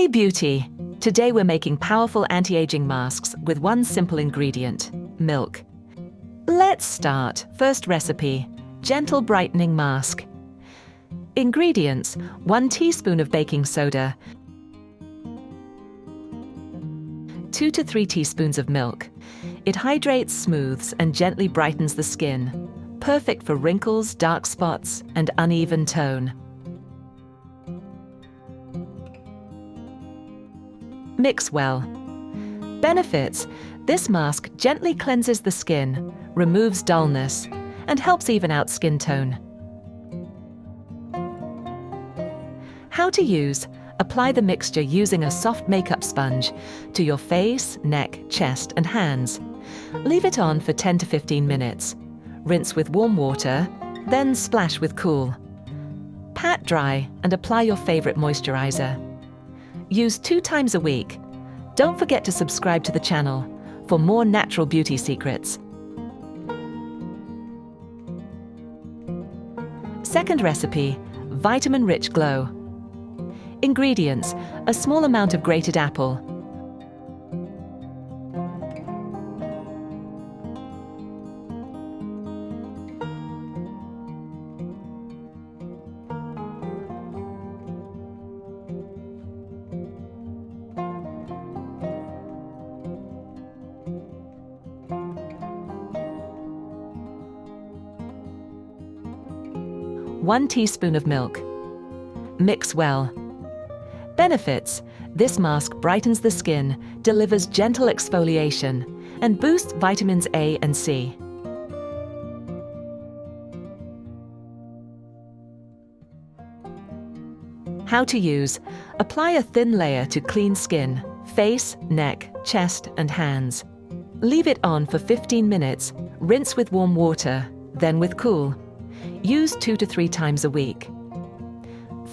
Hey beauty! Today we're making powerful anti-aging masks with one simple ingredient, milk. Let's start. First recipe, gentle brightening mask. Ingredients, 1 teaspoon of baking soda, 2 to 3 teaspoons of milk. It hydrates, smooths, and gently brightens the skin. Perfect for wrinkles, dark spots, and uneven tone. Mix well. Benefits: this mask gently cleanses the skin, removes dullness, and helps even out skin tone. How to use: apply the mixture using a soft makeup sponge to your face, neck, chest, and hands. Leave it on for 10 to 15 minutes. Rinse with warm water, then splash with cool. Pat dry and apply your favorite moisturizer. Use 2 times a week. Don't forget to subscribe to the channel for more natural beauty secrets. Second recipe, vitamin-rich glow. Ingredients: a small amount of grated apple, 1 teaspoon of milk. Mix well. Benefits: this mask brightens the skin, delivers gentle exfoliation, and boosts vitamins A and C. How to use: apply a thin layer to clean skin, face, neck, chest, and hands. Leave it on for 15 minutes, rinse with warm water, then with cool. Use 2 to 3 times a week.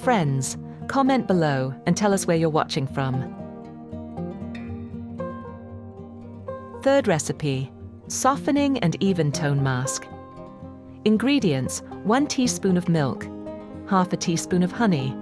Friends, comment below and tell us where you're watching from. Third recipe, softening and even tone mask. Ingredients: 1 teaspoon of milk, half a teaspoon of honey,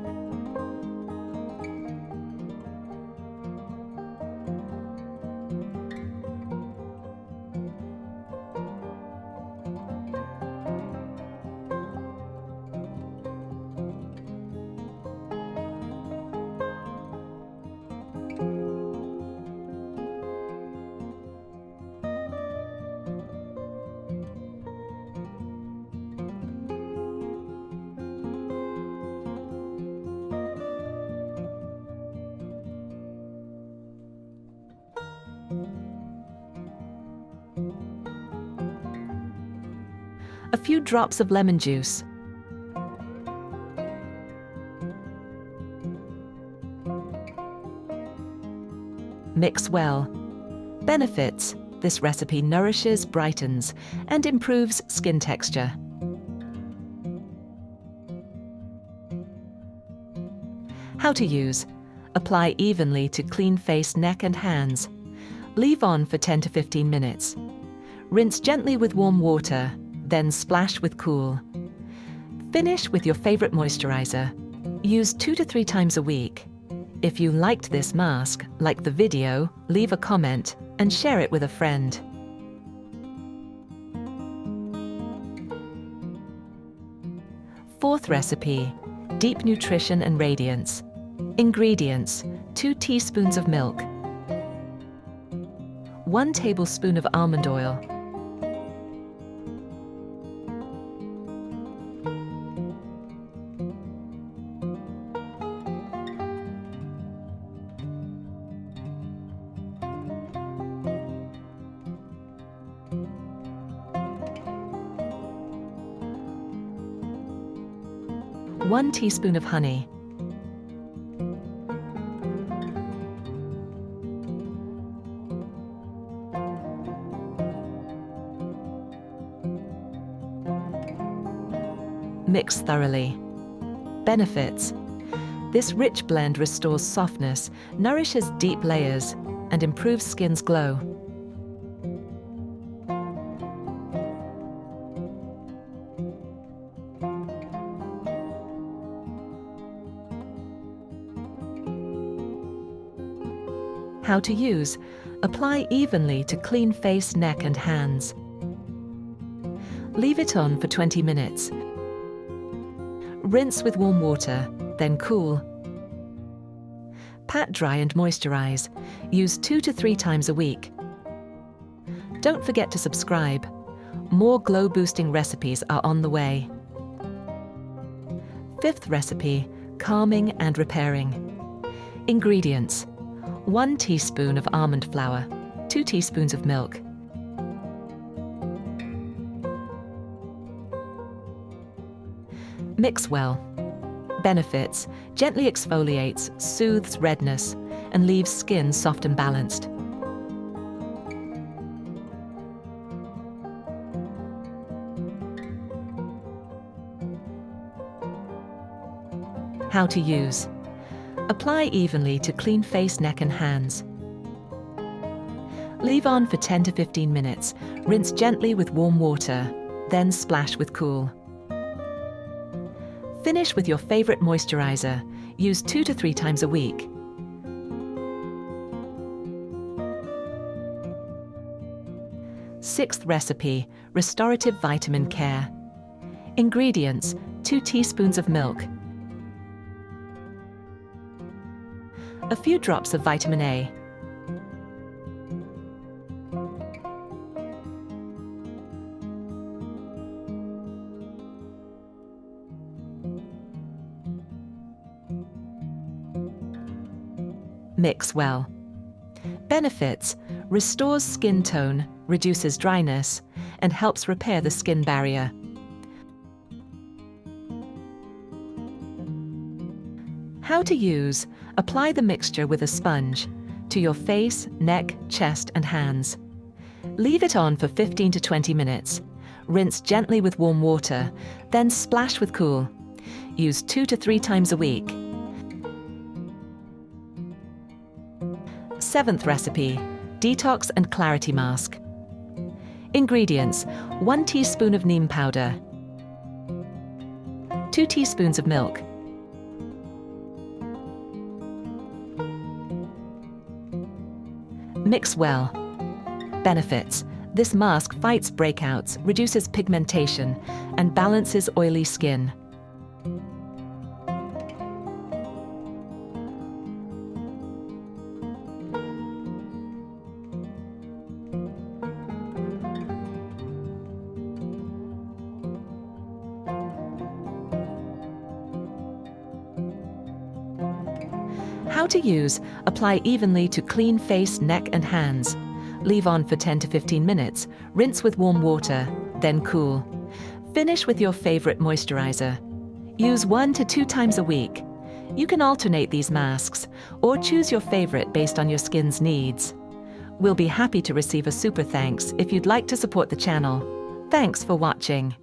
a few drops of lemon juice, mix well. Benefits: this recipe nourishes, brightens, and improves skin texture. How to use: apply evenly to clean face, neck, and hands. Leave on for 10 to 15 minutes. Rinse gently with warm water, then splash with cool. Finish with your favorite moisturizer. Use 2 to 3 times a week. If you liked this mask, like the video, leave a comment and share it with a friend. Fourth recipe, deep nutrition and radiance. Ingredients: 2 teaspoons of milk, 1 tablespoon of almond oil, one teaspoon of honey, mix thoroughly. Benefits: this rich blend restores softness, nourishes deep layers, and improves skin's glow. How to use. Apply evenly to clean face, neck and hands. Leave it on for 20 minutes. Rinse with warm water, then cool. Pat dry and moisturize. Use 2 to 3 times a week. Don't forget to subscribe. More glow-boosting recipes are on the way. 5th recipe, calming and repairing. Ingredients: 1 teaspoon of almond flour, 2 teaspoons of milk. Mix well. Benefits: gently exfoliates, soothes redness, and leaves skin soft and balanced. How to use. Apply evenly to clean face, neck and hands. Leave on for 10 to 15 minutes. Rinse gently with warm water, then splash with cool. Finish with your favorite moisturizer. Use 2 to 3 times a week. Sixth recipe, Restorative Vitamin Care. Ingredients: 2 teaspoons of milk, a few drops of vitamin A, mix well. Benefits: restores skin tone, reduces dryness, and helps repair the skin barrier. How to use. Apply the mixture with a sponge to your face, neck, chest and hands. Leave it on for 15 to 20 minutes. Rinse gently with warm water, then splash with cool. Use 2 to 3 times a week. 7th recipe, Detox and Clarity Mask. Ingredients: 1 teaspoon of neem powder, 2 teaspoons of milk, mix well. Benefits: this mask fights breakouts, reduces pigmentation, and balances oily skin. How to use. Apply evenly to clean face, neck and hands. Leave on for 10 to 15 minutes. Rinse with warm water, then cool. Finish with your favorite moisturizer. Use 1 to 2 times a week. You can alternate these masks or choose your favorite based on your skin's needs. We'll be happy to receive a super thanks if you'd like to support the channel. Thanks for watching.